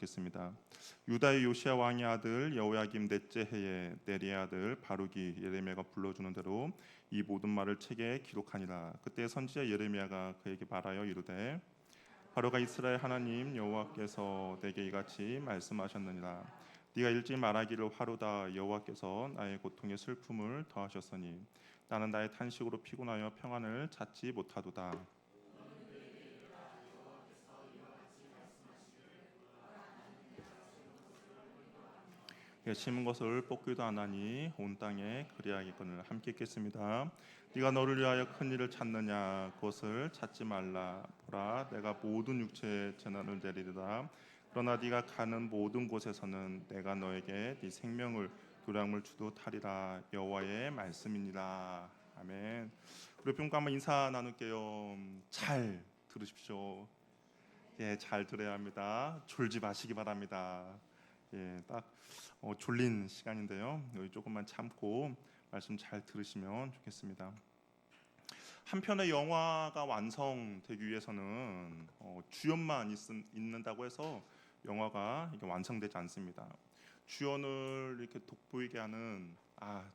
좋겠습니다. 유다의 요시야 왕의 아들 여호야김 넷째 해에 네리의 아들 바룩이 예레미야가 불러주는 대로 이 모든 말을 책에 기록하니라. 그때 선지자 예레미야가 그에게 말하여 이르되 바로가 이스라엘 하나님 여호와께서 내게 이같이 말씀하셨느니라. 네가 읽지 말하기를 화로다. 여호와께서 나의 고통의 슬픔을 더하셨으니 나는 나의 탄식으로 피곤하여 평안을 찾지 못하도다. 심은 것을 뽑기도 하나니 온 땅에 그리하겠거늘. 함께 읽겠습니다. 네가 너를 위하여 큰 일을 찾느냐? 그것을 찾지 말라. 보라, 내가 모든 육체에 재난을 내리리라. 그러나 네가 가는 모든 곳에서는 내가 너에게 네 생명을 도량물 주도하리라. 여호와의 말씀이니라. 아멘. 우리 평가 한번 인사 나눌게요. 잘 들으십시오. 예, 잘 들어야 합니다. 졸지 마시기 바랍니다. 예, 딱 졸린 시간인데요. 여기 조금만 참고 말씀 잘 들으시면 좋겠습니다. 한 편의 영화가 완성되기 위해서는 주연만 있는다고 해서 영화가 이게 완성되지 않습니다. 주연을 이렇게 돋보이게 하는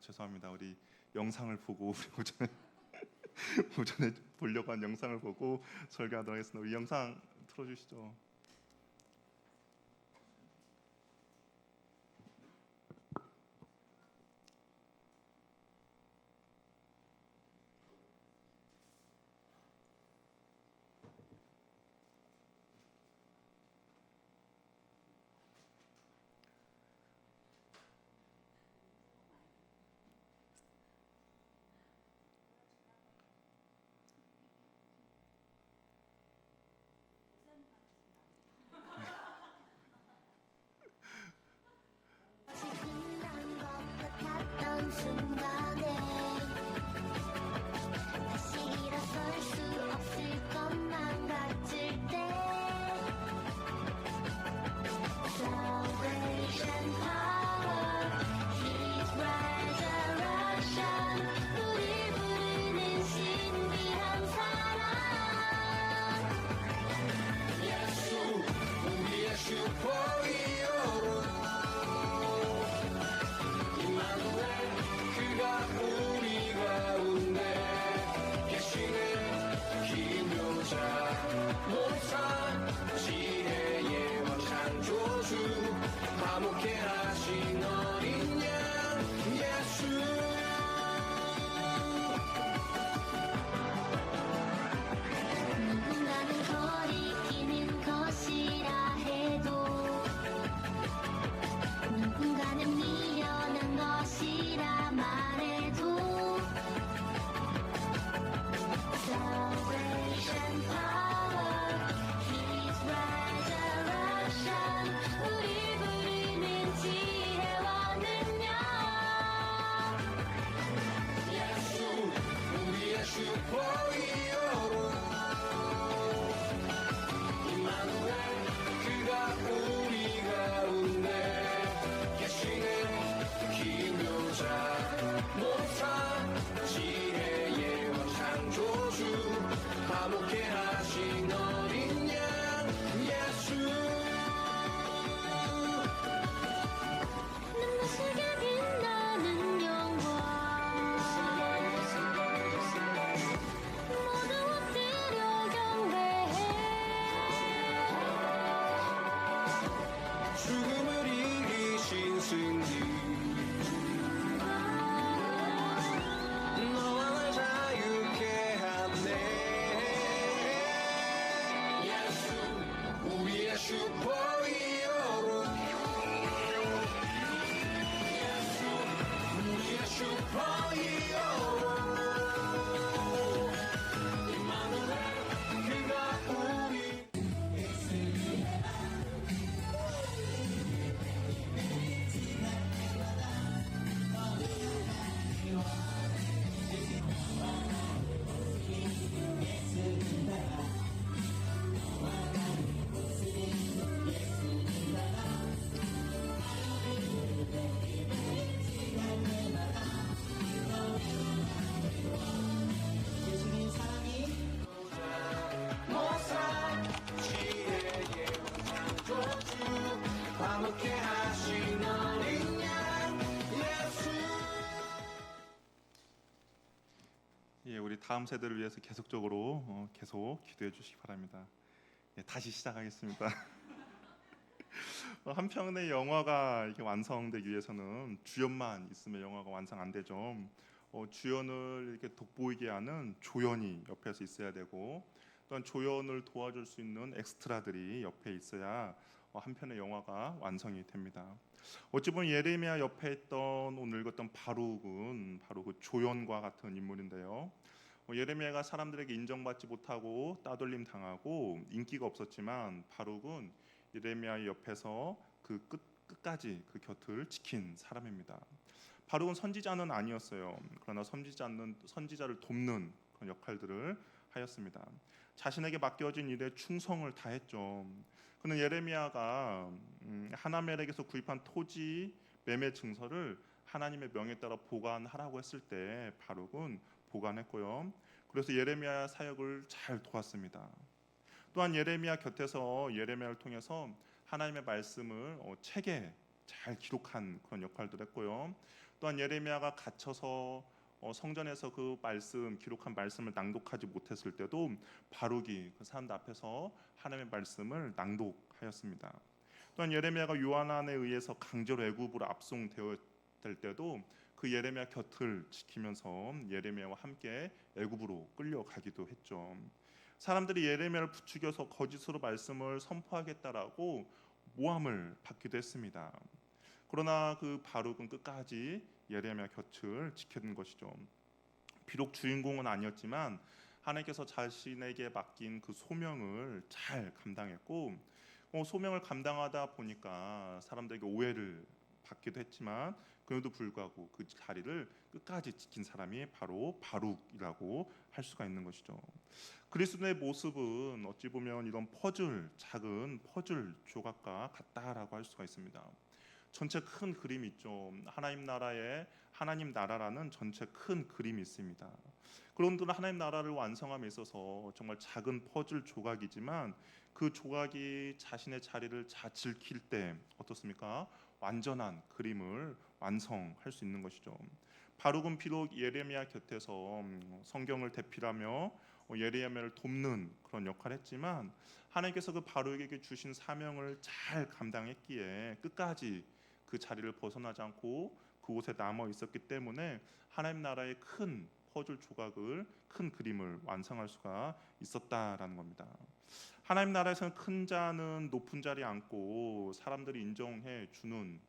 죄송합니다. 우리 영상을 보고 우리 오전에 보려고 한 영상을 보고 설교하도록 하겠습니다. 이 영상 틀어주시죠. 다음 세대를 위해서 계속적으로 계속 기도해 주시기 바랍니다. 예, 다시 시작하겠습니다. 한 편의 영화가 이렇게 완성되기 위해서는 주연만 있으면 영화가 완성 안 되죠. 주연을 이렇게 돋보이게 하는 조연이 옆에서 있어야 되고, 또한 조연을 도와줄 수 있는 엑스트라들이 옆에 있어야 한 편의 영화가 완성이 됩니다. 어찌 보면 예레미야 옆에 있던 오늘 읽었던 바룩은 바로 그 조연과 같은 인물인데요. 예레미야가 사람들에게 인정받지 못하고 따돌림 당하고 인기가 없었지만 바룩은 예레미야 옆에서 끝까지 그 곁을 지킨 사람입니다. 바룩은 선지자는 아니었어요. 그러나 선지자를 돕는 그런 역할들을 하였습니다. 자신에게 맡겨진 일에 충성을 다했죠. 그는 예레미야가 하나멜에게서 구입한 토지 매매 증서를 하나님의 명에 따라 보관하라고 했을 때 바룩은 보관했고요. 그래서 예레미야 사역을 잘 도왔습니다. 또한 예레미야 곁에서 예레미야를 통해서 하나님의 말씀을 책에 잘 기록한 그런 역할도 했고요. 또한 예레미야가 갇혀서 성전에서 그 말씀 기록한 말씀을 낭독하지 못했을 때도 바룩이 그 사람들 앞에서 하나님의 말씀을 낭독하였습니다. 또한 예레미야가 요한안에 의해서 강제로 애굽으로 압송되었을 때도 그 예레미야 곁을 지키면서 예레미야와 함께 애굽으로 끌려가기도 했죠. 사람들이 예레미야를 부추겨서 거짓으로 말씀을 선포하겠다라고 모함을 받기도 했습니다. 그러나 그 바룩은 끝까지 예레미야 곁을 지켰던 것이죠. 비록 주인공은 아니었지만 하나님께서 자신에게 맡긴 그 소명을 잘 감당했고, 소명을 감당하다 보니까 사람들에게 오해를 받기도 했지만 그래도 불구하고 그 자리를 끝까지 지킨 사람이 바로 바룩이라고 할 수가 있는 것이죠. 그리스도의 모습은 어찌 보면 이런 작은 퍼즐 조각과 같다라고 할 수가 있습니다. 전체 큰 그림이 있죠. 하나님 나라라는 전체 큰 그림이 있습니다. 그런데 하나님 나라를 완성함에 있어서 정말 작은 퍼즐 조각이지만 그 조각이 자신의 자리를 잘 지킬 때 어떻습니까? 완전한 그림을 완성할 수 있는 것이죠. 바룩은 비록 예레미야 곁에서 성경을 대필하며 예레미야를 돕는 그런 역할을 했지만 하나님께서 그 바룩에게 주신 사명을 잘 감당했기에 끝까지 그 자리를 벗어나지 않고 그곳에 남아 있었기 때문에 하나님 나라의 큰 퍼즐 조각을 큰 그림을 완성할 수가 있었다라는 겁니다. 하나님 나라에서는 큰 자는 높은 자리에 앉고 사람들이 인정해 주는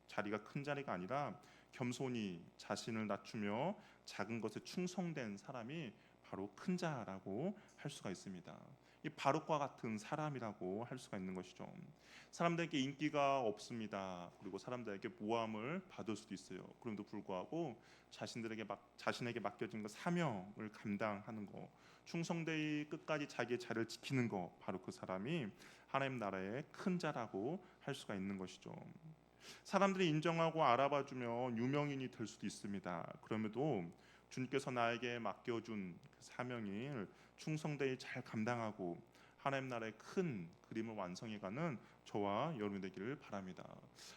자리가 큰 자리가 아니라 겸손히 자신을 낮추며 작은 것에 충성된 사람이 바로 큰 자라고 할 수가 있습니다. 이 바룩과 같은 사람이라고 할 수가 있는 것이죠. 사람들에게 인기가 없습니다. 그리고 사람들에게 모함을 받을 수도 있어요. 그럼에도 불구하고 자신에게 맡겨진 그 사명을 감당하는 거, 충성되이 끝까지 자기의 자리를 지키는 거, 바로 그 사람이 하나님 나라의 큰 자라고 할 수가 있는 것이죠. 사람들이 인정하고 알아봐주면 유명인이 될 수도 있습니다. 그럼에도 주님께서 나에게 맡겨준 그 사명을 충성되이 잘 감당하고 하나님 나라의 큰 그림을 완성해가는 저와 여러분 되기를 바랍니다.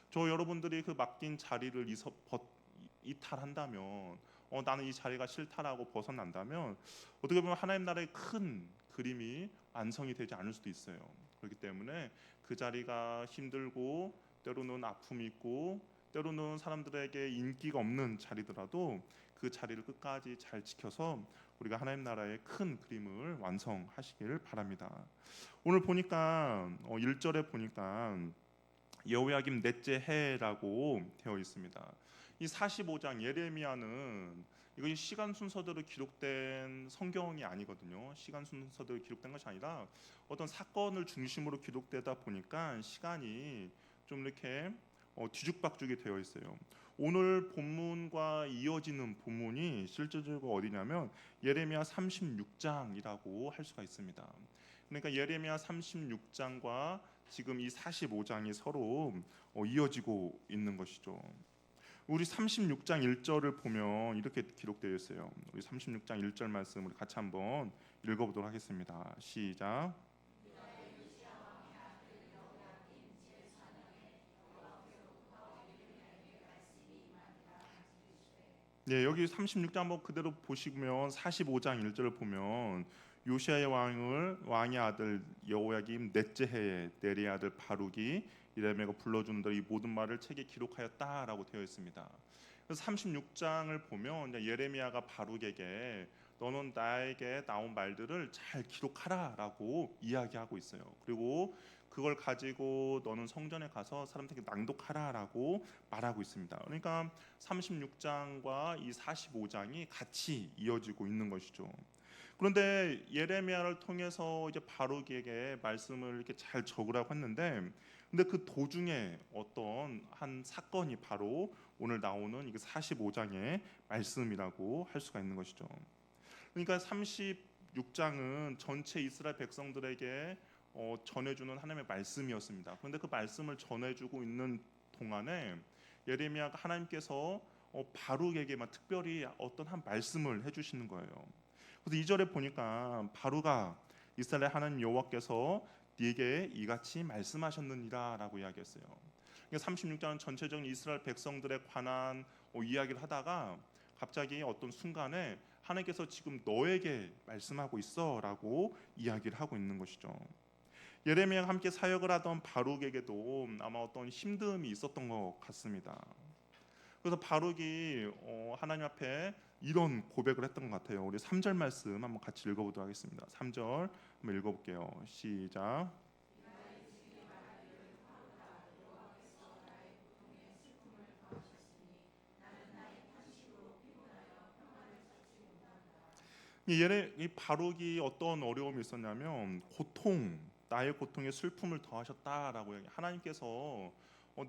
저 여러분들이 그 맡긴 자리를 이탈한다면, 나는 이 자리가 싫다라고 벗어난다면 어떻게 보면 하나님 나라의 큰 그림이 완성이 되지 않을 수도 있어요. 그렇기 때문에 그 자리가 힘들고 때로는 아픔이 있고 때로는 사람들에게 인기가 없는 자리더라도 그 자리를 끝까지 잘 지켜서 우리가 하나님 나라의 큰 그림을 완성하시길 바랍니다. 오늘 보니까 1절에 보니까 여호야김 넷째 해라고 되어 있습니다. 이 45장 예레미야는 이것이 시간 순서대로 기록된 성경이 아니거든요. 시간 순서대로 기록된 것이 아니라 어떤 사건을 중심으로 기록되다 보니까 시간이 좀 이렇게 뒤죽박죽이 되어 있어요. 오늘 본문과 이어지는 본문이 실질적으로 어디냐면 예레미야 36장이라고 할 수가 있습니다. 그러니까 예레미야 36장과 지금 이 45장이 서로 이어지고 있는 것이죠. 우리 36장 1절을 보면 이렇게 기록되어 있어요. 우리 36장 1절 말씀 우리 같이 한번 읽어보도록 하겠습니다. 시작. 네, 여기 36장 한번 그대로 보시면 45장 1절을 보면 요시아의 왕의 아들 여호야김 넷째 해에 네리의 아들 바룩이 이레미야가 불러주는 대로 이 모든 말을 책에 기록하였다라고 되어 있습니다. 그래서 36장을 보면 이제 예레미야가 바룩에게 너는 나에게 나온 말들을 잘 기록하라라고 이야기하고 있어요. 그리고 그걸 가지고 너는 성전에 가서 사람들에게 낭독하라라고 말하고 있습니다. 그러니까 36장과 이 45장이 같이 이어지고 있는 것이죠. 그런데 예레미야를 통해서 이제 바룩에게 말씀을 이렇게 잘 적으라고 했는데, 근데 그 도중에 어떤 한 사건이 바로 오늘 나오는 이게 45장의 말씀이라고 할 수가 있는 것이죠. 그러니까 36장은 전체 이스라엘 백성들에게 전해주는 하나님의 말씀이었습니다. 그런데 그 말씀을 전해주고 있는 동안에 예레미야가 하나님께서 바룩에게만 특별히 어떤 한 말씀을 해주시는 거예요. 그래서 2절에 보니까 바룩아 이스라엘 하나님 여호와께서 네게 이같이 말씀하셨느니라라고 이야기했어요. 그러니까 36장은 전체적인 이스라엘 백성들에 관한 이야기를 하다가 갑자기 어떤 순간에 하나님께서 지금 너에게 말씀하고 있어라고 이야기를 하고 있는 것이죠. 예레미야가 함께 사역을 하던 바룩에게도 아마 어떤 힘듦이 있었던 것 같습니다. 그래서 바룩이 하나님 앞에 이런 고백을 했던 것 같아요. 우리 3절 말씀 한번 같이 읽어보도록 하겠습니다. 3절 한번 읽어볼게요. 시작. 이 바룩이 어떤 어려움이 있었냐면 나의 고통에 슬픔을 더하셨다라고 하나님께서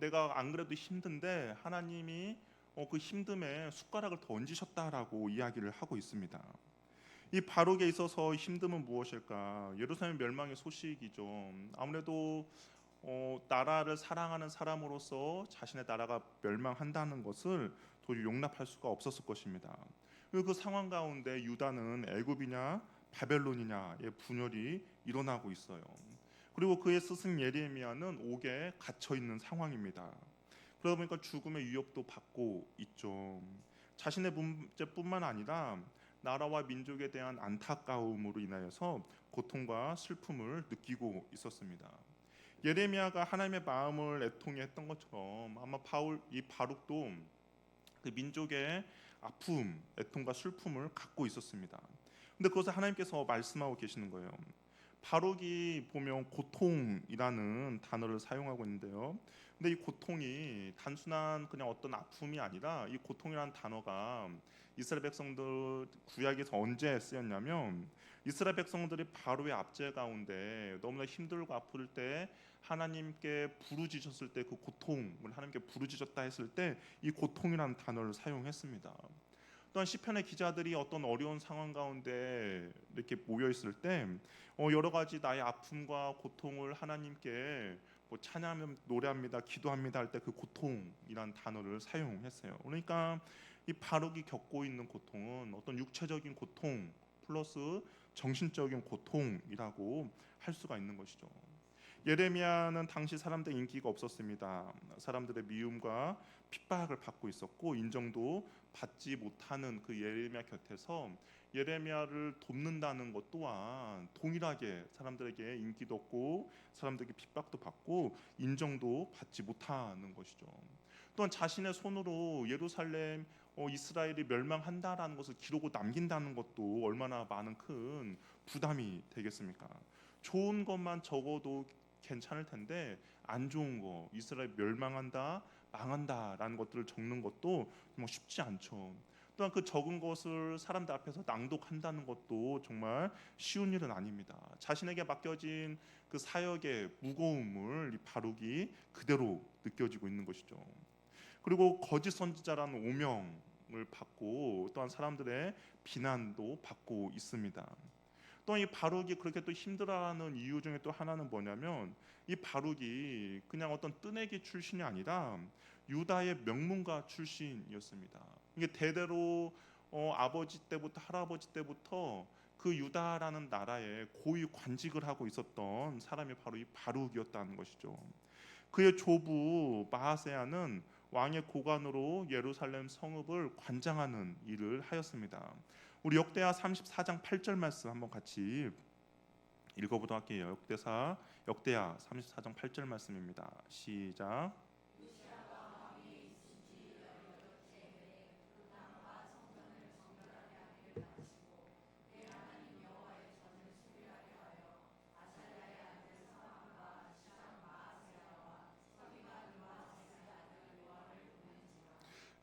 내가 안 그래도 힘든데 하나님이 그 힘듦에 숟가락을 더 얹으셨다라고 이야기를 하고 있습니다. 이 바룩에 있어서 힘듦은 무엇일까? 예루살렘 멸망의 소식이죠. 아무래도 나라를 사랑하는 사람으로서 자신의 나라가 멸망한다는 것을 도저히 용납할 수가 없었을 것입니다. 그리고 그 상황 가운데 유다는 애굽이냐 바벨론이냐의 분열이 일어나고 있어요. 그리고 그의 스승 예레미야는 옥에 갇혀 있는 상황입니다. 그러다 보니까 죽음의 위협도 받고 있죠. 자신의 문제뿐만 아니라 나라와 민족에 대한 안타까움으로 인하여서 고통과 슬픔을 느끼고 있었습니다. 예레미야가 하나님의 마음을 애통해 했던 것처럼 아마 이 바룩도 그 민족의 아픔, 애통과 슬픔을 갖고 있었습니다. 근데 그것을 하나님께서 말씀하고 계시는 거예요. 바룩이 보면 고통이라는 단어를 사용하고 있는데요. 근데 이 고통이 단순한 그냥 어떤 아픔이 아니라 이 고통이라는 단어가 이스라엘 백성들 구약에서 언제 쓰였냐면 이스라엘 백성들이 바로의 압제 가운데 너무나 힘들고 아플 때 하나님께 부르짖었을 때 그 고통을 하나님께 부르짖었다 했을 때 이 고통이라는 단어를 사용했습니다. 또한 시편의 기자들이 어떤 어려운 상황 가운데 이렇게 모여 있을 때 여러 가지 나의 아픔과 고통을 하나님께 찬양하며 노래합니다, 기도합니다 할 때 그 고통이란 단어를 사용했어요. 그러니까 이 바룩이 겪고 있는 고통은 어떤 육체적인 고통 플러스 정신적인 고통이라고 할 수가 있는 것이죠. 예레미야는 당시 사람들의 인기가 없었습니다. 사람들의 미움과 핍박을 받고 있었고 인정도 받지 못하는 그 예레미야 곁에서 예레미야를 돕는다는 것 또한 동일하게 사람들에게 인기도 없고 사람들에게 핍박도 받고 인정도 받지 못하는 것이죠. 또한 자신의 손으로 예루살렘 이스라엘이 멸망한다라는 것을 기록으로 남긴다는 것도 얼마나 많은 큰 부담이 되겠습니까? 좋은 것만 적어도 괜찮을 텐데 안 좋은 거 이스라엘 멸망한다 망한다라는 것들을 적는 것도 뭐 쉽지 않죠. 또한 그 적은 것을 사람들 앞에서 낭독한다는 것도 정말 쉬운 일은 아닙니다. 자신에게 맡겨진 그 사역의 무거움을 이 바룩이 그대로 느껴지고 있는 것이죠. 그리고 거짓 선지자라는 오명을 받고 또한 사람들의 비난도 받고 있습니다. 또 이 바룩이 그렇게 또 힘들어하는 이유 중에 또 하나는 뭐냐면 이 바룩이 그냥 어떤 뜨내기 출신이 아니라 유다의 명문가 출신이었습니다. 이게 대대로 아버지 때부터 할아버지 때부터 그 유다라는 나라에 고위 관직을 하고 있었던 사람이 바로 이 바룩이었다는 것이죠. 그의 조부 마하세야는 왕의 고관으로 예루살렘 성읍을 관장하는 일을 하였습니다. 우리 역대하 34장 8절 말씀 한번 같이 읽어보도록 할게요. 역대하 34장 8절 말씀입니다. 시작.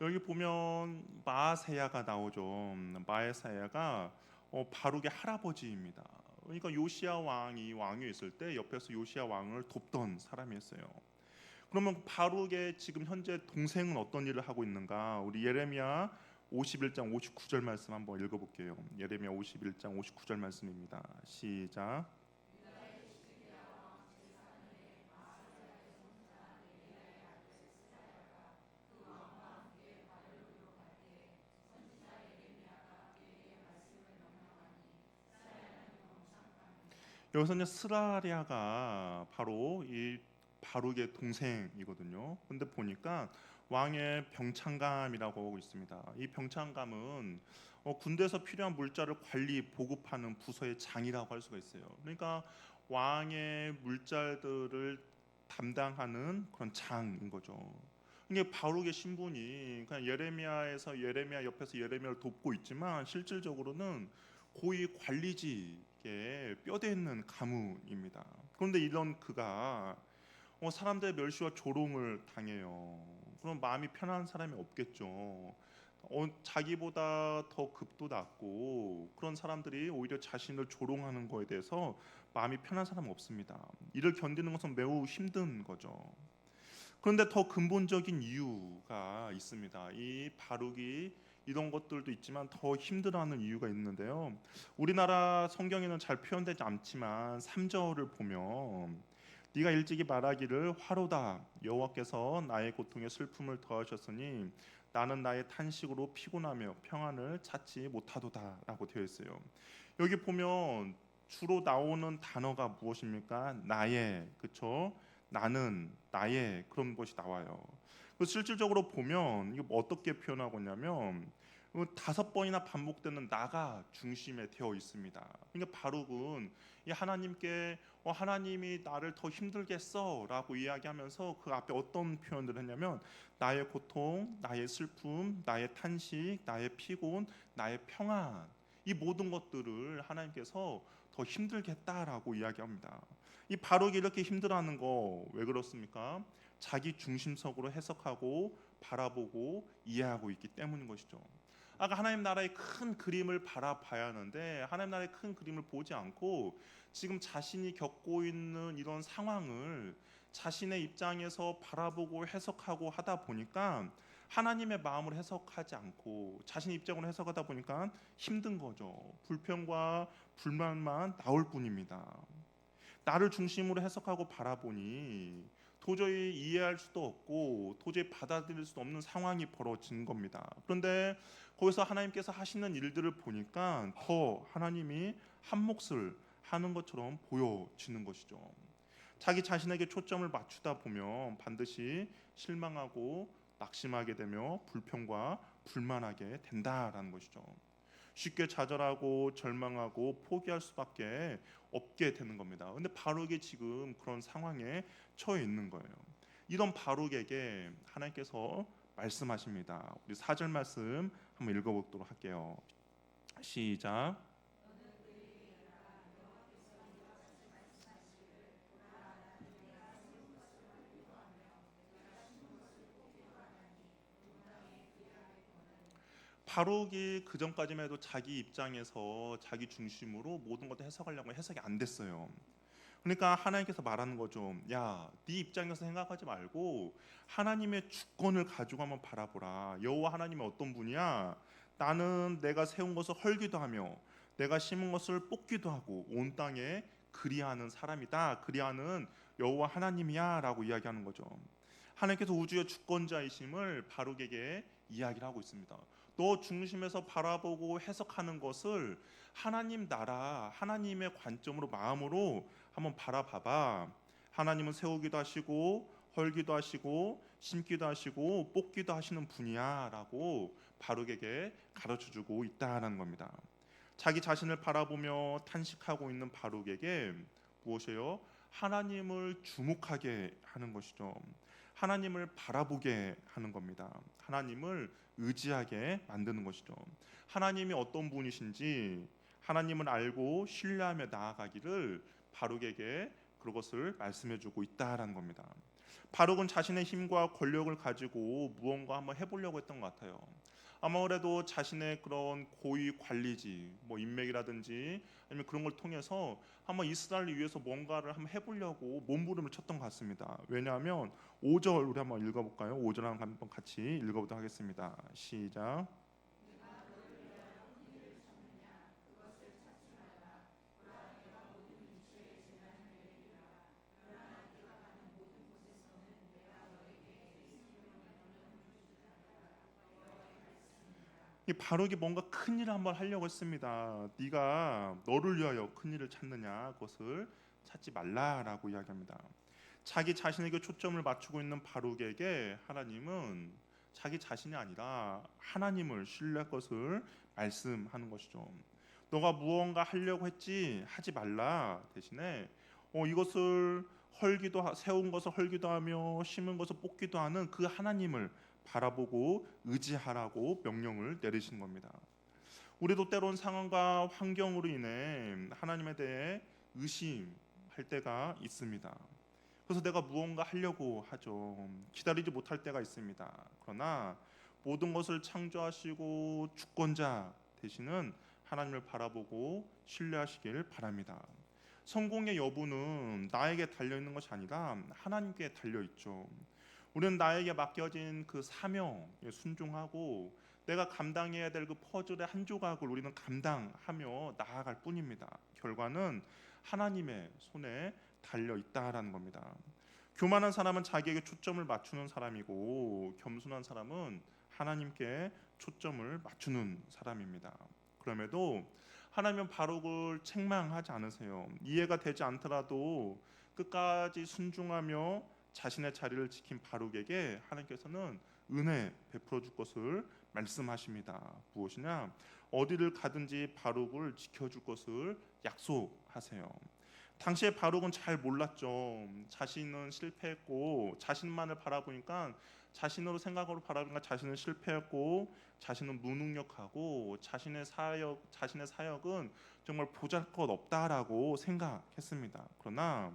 여기 보면 마아세야가 나오죠. 마아세야가 바룩의 할아버지입니다. 그러니까 요시야 왕이 왕위에 있을 때 옆에서 요시야 왕을 돕던 사람이었어요. 그러면 바룩의 지금 현재 동생은 어떤 일을 하고 있는가? 우리 예레미야 51장 59절 말씀 한번 읽어볼게요. 예레미야 51장 59절 말씀입니다. 시작. 여기서 이제 스라랴가 바로 이 바룩의 동생이거든요. 근데 보니까 왕의 병창감이라고 하고 있습니다. 이 병창감은 군대에서 필요한 물자를 관리 보급하는 부서의 장이라고 할 수가 있어요. 그러니까 왕의 물자들을 담당하는 그런 장인 거죠. 이게 바룩의 신분이 그냥 예레미야 옆에서 예레미야를 돕고 있지만 실질적으로는 고위 관리직의 뼈대 있는 가문입니다. 그런데 이런 그가 사람들의 멸시와 조롱을 당해요. 그럼 마음이 편한 사람이 없겠죠. 자기보다 더 급도 낮고 그런 사람들이 오히려 자신을 조롱하는 거에 대해서 마음이 편한 사람은 없습니다. 이를 견디는 것은 매우 힘든 거죠. 그런데 더 근본적인 이유가 있습니다. 이 바룩이 이런 것들도 있지만 더 힘들어하는 이유가 있는데요. 우리나라 성경에는 잘 표현되지 않지만 3절을 보면 네가 일찍이 말하기를 화로다 여호와께서 나의 고통에 슬픔을 더하셨으니 나는 나의 탄식으로 피곤하며 평안을 찾지 못하도다라고 되어 있어요. 여기 보면 주로 나오는 단어가 무엇입니까? 나의, 그렇죠? 나는, 나의 그런 것이 나와요. 실질적으로 보면 이거 어떻게 표현하고 있냐면 5번이나 반복되는 나가 중심에 되어 있습니다. 그러니까 바룩은 이 하나님께 하나님이 나를 더 힘들게 써라고 이야기하면서 그 앞에 어떤 표현들을 했냐면 나의 고통, 나의 슬픔, 나의 탄식, 나의 피곤, 나의 평안 이 모든 것들을 하나님께서 더 힘들게 했다라고 이야기합니다. 이 바룩이 이렇게 힘들어하는 거 왜 그렇습니까? 자기 중심적으로 해석하고 바라보고 이해하고 있기 때문인 것이죠. 아까 하나님 나라의 큰 그림을 바라봐야 하는데 하나님 나라의 큰 그림을 보지 않고 지금 자신이 겪고 있는 이런 상황을 자신의 입장에서 바라보고 해석하고 하다 보니까 하나님의 마음을 해석하지 않고 자신의 입장으로 해석하다 보니까 힘든 거죠. 불평과 불만만 나올 뿐입니다. 나를 중심으로 해석하고 바라보니 도저히 이해할 수도 없고 도저히 받아들일 수 없는 상황이 벌어진 겁니다. 그런데 거기서 하나님께서 하시는 일들을 보니까 더 하나님이 한 몫을 하는 것처럼 보여지는 것이죠. 자기 자신에게 초점을 맞추다 보면 반드시 실망하고 낙심하게 되며 불평과 불만하게 된다라는 것이죠. 쉽게 좌절하고 절망하고 포기할 수밖에 없게 되는 겁니다. 근데 바룩이 지금 그런 상황에 처해 있는 거예요. 이런 바룩에게 하나님께서 말씀하십니다. 우리 4절 말씀 한번 읽어보도록 할게요. 시작. 바룩이 그 전까지만 해도 자기 입장에서 자기 중심으로 모든 것을 해석하려고 해석이 안 됐어요. 그러니까 하나님께서 말하는 거죠. 야, 네 입장에서 생각하지 말고 하나님의 주권을 가지고 한번 바라보라. 여호와 하나님이 어떤 분이야? 나는 내가 세운 것을 헐기도 하며 내가 심은 것을 뽑기도 하고 온 땅에 그리하는 사람이다. 그리하는 여호와 하나님이야라고 이야기하는 거죠. 하나님께서 우주의 주권자이심을 바룩에게 이야기를 하고 있습니다. 너 중심에서 바라보고 해석하는 것을 하나님 나라, 하나님의 관점으로 마음으로 한번 바라봐봐. 하나님은 세우기도 하시고 헐기도 하시고 심기도 하시고 뽑기도 하시는 분이야라고 바룩에게 가르쳐주고 있다라는 겁니다. 자기 자신을 바라보며 탄식하고 있는 바룩에게 무엇이에요? 하나님을 주목하게 하는 것이죠. 하나님을 바라보게 하는 겁니다. 하나님을 의지하게 만드는 것이죠. 하나님이 어떤 분이신지 하나님을 알고 신뢰하며 나아가기를 바룩에게 그것을 말씀해주고 있다라는 겁니다. 바룩은 자신의 힘과 권력을 가지고 무언가 한번 해보려고 했던 것 같아요. 아무래도 자신의 그런 고위 관리지, 뭐 인맥이라든지 아니면 그런 걸 통해서 한번 이스라엘을 위해서 뭔가를 한번 해보려고 몸부림을 쳤던 것 같습니다. 왜냐하면 5절 우리 한번 읽어볼까요? 5절 한번 같이 읽어보도록 하겠습니다. 시작. 이 바룩이 뭔가 큰 일을 한번 하려고 했습니다. 네가 너를 위하여 큰 일을 찾느냐 그것을 찾지 말라라고 이야기합니다. 자기 자신에게 초점을 맞추고 있는 바룩에게 하나님은 자기 자신이 아니라 하나님을 신뢰할 것을 말씀하는 것이죠. 너가 무언가 하려고 했지 하지 말라 대신에 이것을 세운 것을 헐기도 하며 심은 것을 뽑기도 하는 그 하나님을 바라보고 의지하라고 명령을 내리신 겁니다. 우리도 때론 상황과 환경으로 인해 하나님에 대해 의심할 때가 있습니다. 그래서 내가 무언가 하려고 하죠. 기다리지 못할 때가 있습니다. 그러나 모든 것을 창조하시고 주권자 되시는 하나님을 바라보고 신뢰하시길 바랍니다. 성공의 여부는 나에게 달려 있는 것이 아니라 하나님께 달려 있죠. 우리는 나에게 맡겨진 그 사명에 순종하고 내가 감당해야 될 그 퍼즐의 한 조각을 우리는 감당하며 나아갈 뿐입니다. 결과는 하나님의 손에 달려 있다라는 겁니다. 교만한 사람은 자기에게 초점을 맞추는 사람이고 겸손한 사람은 하나님께 초점을 맞추는 사람입니다. 그럼에도 하나님은 바룩을 책망하지 않으세요. 이해가 되지 않더라도 끝까지 순종하며 자신의 자리를 지킨 바룩에게 하나님께서는 은혜 베풀어 줄 것을 말씀하십니다. 무엇이냐? 어디를 가든지 바룩을 지켜줄 것을 약속하세요. 당시에 바룩은 잘 몰랐죠. 자신은 실패했고 자신만을 바라보니까 자신으로 생각으로 바라보니까 자신은 실패했고 자신은 무능력하고 자신의 사역은 정말 보잘것없다라고 생각했습니다. 그러나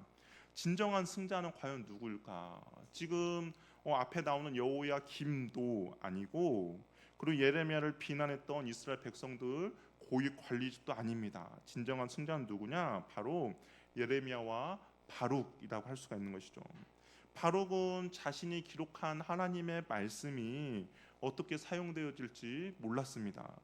진정한 승자는 과연 누구일까? 지금 앞에 나오는 여호야 김도 아니고 그리고 예레미야를 비난했던 이스라엘 백성들 고위 관리직도 아닙니다. 진정한 승자는 누구냐? 바로 예레미야와 바룩이라고 할 수가 있는 것이죠. 바룩은 자신이 기록한 하나님의 말씀이 어떻게 사용되어질지 몰랐습니다.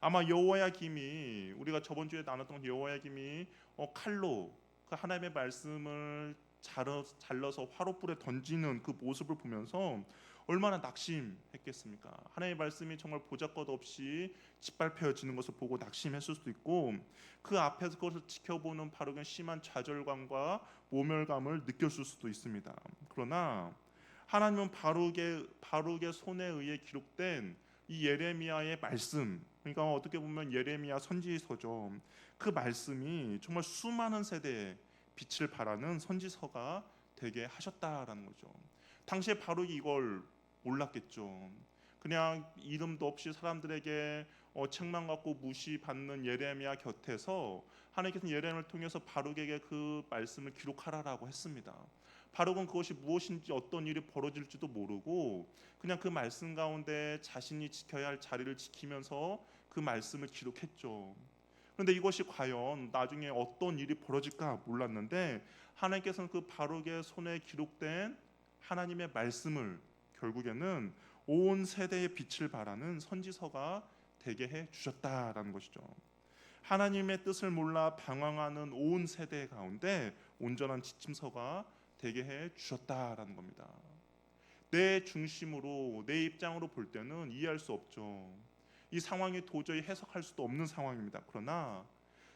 아마 여호야김이 우리가 저번 주에 나눴던 여호야김이 칼로 그 하나님의 말씀을 잘라서 화롯불에 던지는 그 모습을 보면서 얼마나 낙심했겠습니까? 하나님의 말씀이 정말 보잘것없이 짓밟혀지는 것을 보고 낙심했을 수도 있고 그 앞에서 그것을 지켜보는 바룩은 심한 좌절감과 모멸감을 느꼈을 수도 있습니다. 그러나 하나님은 바룩의 손에 의해 기록된 이 예레미야의 말씀, 그러니까 어떻게 보면 예레미야 선지서죠. 그 말씀이 정말 수많은 세대에 빛을 발하는 선지서가 되게 하셨다라는 거죠. 당시에 바룩이 이걸 몰랐겠죠. 그냥 이름도 없이 사람들에게 책망받고 무시받는 예레미야 곁에서 하나님께서는 예레미야를 통해서 바룩에게 그 말씀을 기록하라라고 했습니다. 바룩은 그것이 무엇인지 어떤 일이 벌어질지도 모르고 그냥 그 말씀 가운데 자신이 지켜야 할 자리를 지키면서 그 말씀을 기록했죠. 그런데 이것이 과연 나중에 어떤 일이 벌어질까 몰랐는데 하나님께서는 그 바룩의 손에 기록된 하나님의 말씀을 결국에는 온 세대의 빛을 발하는 선지서가 되게 해 주셨다라는 것이죠. 하나님의 뜻을 몰라 방황하는 온 세대 가운데 온전한 지침서가 되게 해 주셨다라는 겁니다. 내 중심으로 내 입장으로 볼 때는 이해할 수 없죠. 이 상황이 도저히 해석할 수도 없는 상황입니다. 그러나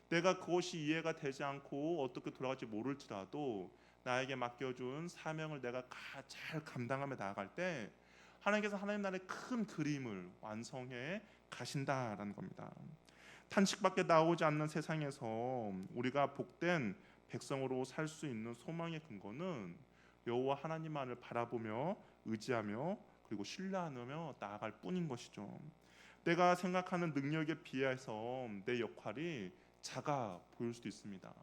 내가 그것이 이해가 되지 않고 어떻게 돌아갈지 모를지라도 나에게 맡겨준 사명을 내가 잘 감당하며 나아갈 때 하나님께서 하나님 나라의 큰 그림을 완성해 가신다라는 겁니다. 탄식밖에 나오지 않는 세상에서 우리가 복된 백성으로 살 수 있는 소망의 근거는 여호와 하나님만을 바라보며 의지하며 그리고 신뢰하며 나아갈 뿐인 것이죠. 내가 생각하는 능력에 비해서 내 역할이 작아 보일 수도 있습니다.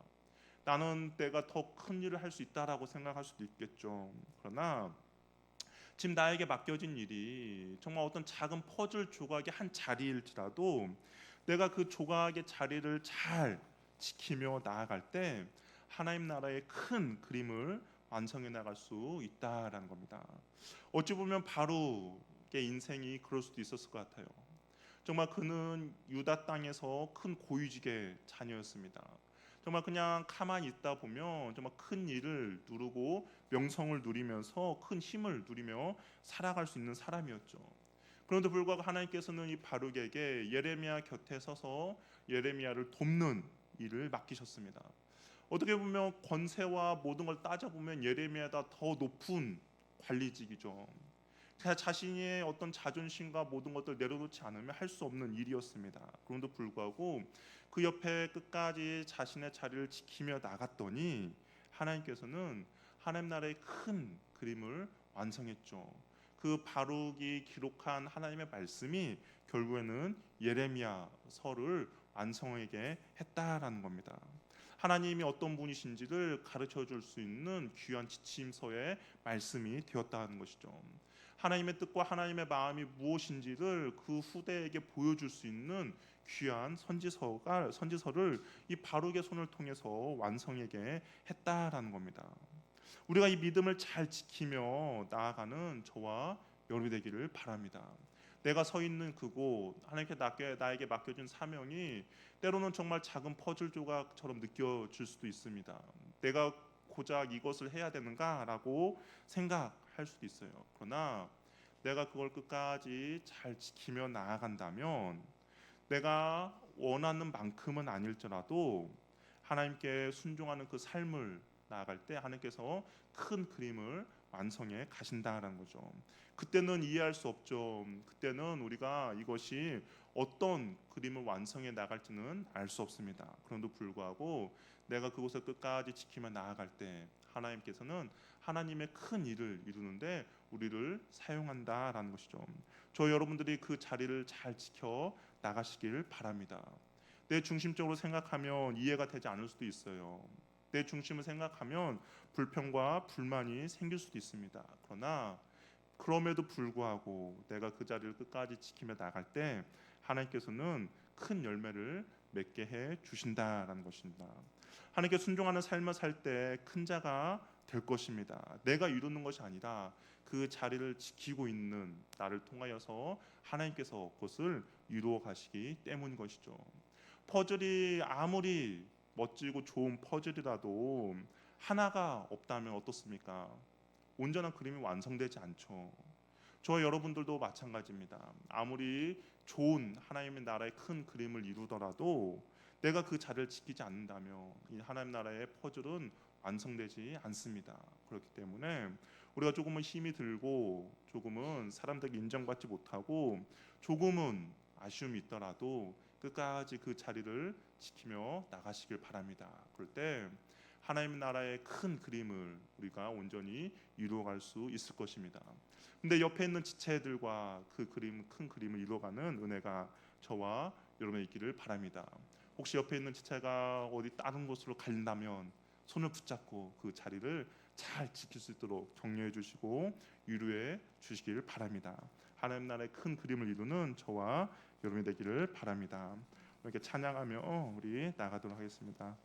나는 내가 더 큰 일을 할 수 있다라고 생각할 수도 있겠죠. 그러나 지금 나에게 맡겨진 일이 정말 어떤 작은 퍼즐 조각의 한 자리일지라도 내가 그 조각의 자리를 잘 지키며 나아갈 때 하나님 나라의 큰 그림을 완성해 나갈 수 있다라는 겁니다. 어찌 보면 바룩의 인생이 그럴 수도 있었을 것 같아요. 정말 그는 유다 땅에서 큰 고위직의 자녀였습니다. 정말 그냥 가만히 있다 보면 정말 큰 일을 누리고 명성을 누리면서 큰 힘을 누리며 살아갈 수 있는 사람이었죠. 그런데 불구하고 하나님께서는 이 바룩에게 예레미야 곁에 서서 예레미야를 돕는 일을 맡기셨습니다. 어떻게 보면 권세와 모든 걸 따져보면 예레미야보다 더 높은 관리직이죠. 자신의 어떤 자존심과 모든 것들을 내려놓지 않으면 할 수 없는 일이었습니다. 그런데도 불구하고 그 옆에 끝까지 자신의 자리를 지키며 나갔더니 하나님께서는 하나님 나라의 큰 그림을 완성했죠. 그 바룩이 기록한 하나님의 말씀이 결국에는 예레미야서를 완성하게 했다라는 겁니다. 하나님이 어떤 분이신지를 가르쳐 줄 수 있는 귀한 지침서의 말씀이 되었다는 것이죠. 하나님의 뜻과 하나님의 마음이 무엇인지를 그 후대에게 보여줄 수 있는 귀한 선지서를 이 바룩의 손을 통해서 완성하게 했다라는 겁니다. 우리가 이 믿음을 잘 지키며 나아가는 저와 여러분이 되기를 바랍니다. 내가 서 있는 그곳, 하나님께 나에게 맡겨준 사명이 때로는 정말 작은 퍼즐 조각처럼 느껴질 수도 있습니다. 내가 고작 이것을 해야 되는가라고 생각할 수도 있어요. 그러나 내가 그걸 끝까지 잘 지키며 나아간다면 내가 원하는 만큼은 아닐지라도 하나님께 순종하는 그 삶을 나아갈 때 하나님께서 큰 그림을 완성해 가신다라는 거죠. 그때는 이해할 수 없죠. 그때는 우리가 이것이 어떤 그림을 완성해 나갈지는 알 수 없습니다. 그런데도 불구하고 내가 그곳을 끝까지 지키며 나아갈 때 하나님께서는 하나님의 큰 일을 이루는데 우리를 사용한다라는 것이죠. 저 여러분들이 그 자리를 잘 지켜 나가시길 바랍니다. 내 중심적으로 생각하면 이해가 되지 않을 수도 있어요. 내 중심을 생각하면 불평과 불만이 생길 수도 있습니다. 그러나 그럼에도 불구하고 내가 그 자리를 끝까지 지키며 나갈 때 하나님께서는 큰 열매를 맺게 해 주신다라는 것입니다. 하나님께 순종하는 삶을 살 때 큰 자가 될 것입니다. 내가 이루는 것이 아니라 그 자리를 지키고 있는 나를 통하여서 하나님께서 그것을 이루어 가시기 때문인 것이죠. 퍼즐이 아무리 멋지고 좋은 퍼즐이라도 하나가 없다면 어떻습니까? 온전한 그림이 완성되지 않죠. 저와 여러분들도 마찬가지입니다. 아무리 좋은 하나님의 나라의 큰 그림을 이루더라도 내가 그 자리를 지키지 않는다면 이 하나님 나라의 퍼즐은 완성되지 않습니다. 그렇기 때문에 우리가 조금은 힘이 들고 조금은 사람들에게 인정받지 못하고 조금은 아쉬움이 있더라도 끝까지 그 자리를 지키며 나가시길 바랍니다. 그럴 때 하나님 나라의 큰 그림을 우리가 온전히 이루어갈 수 있을 것입니다. 근데 옆에 있는 지체들과 그 큰 그림을 이루어가는 은혜가 저와 여러분의 있기를 바랍니다. 혹시 옆에 있는 지체가 어디 다른 곳으로 간다면 손을 붙잡고 그 자리를 잘 지킬 수 있도록 격려해 주시고 위로해 주시길 바랍니다. 하나님 나라의 큰 그림을 이루는 저와 여러분이 되기를 바랍니다. 이렇게 찬양하며 우리 나가도록 하겠습니다.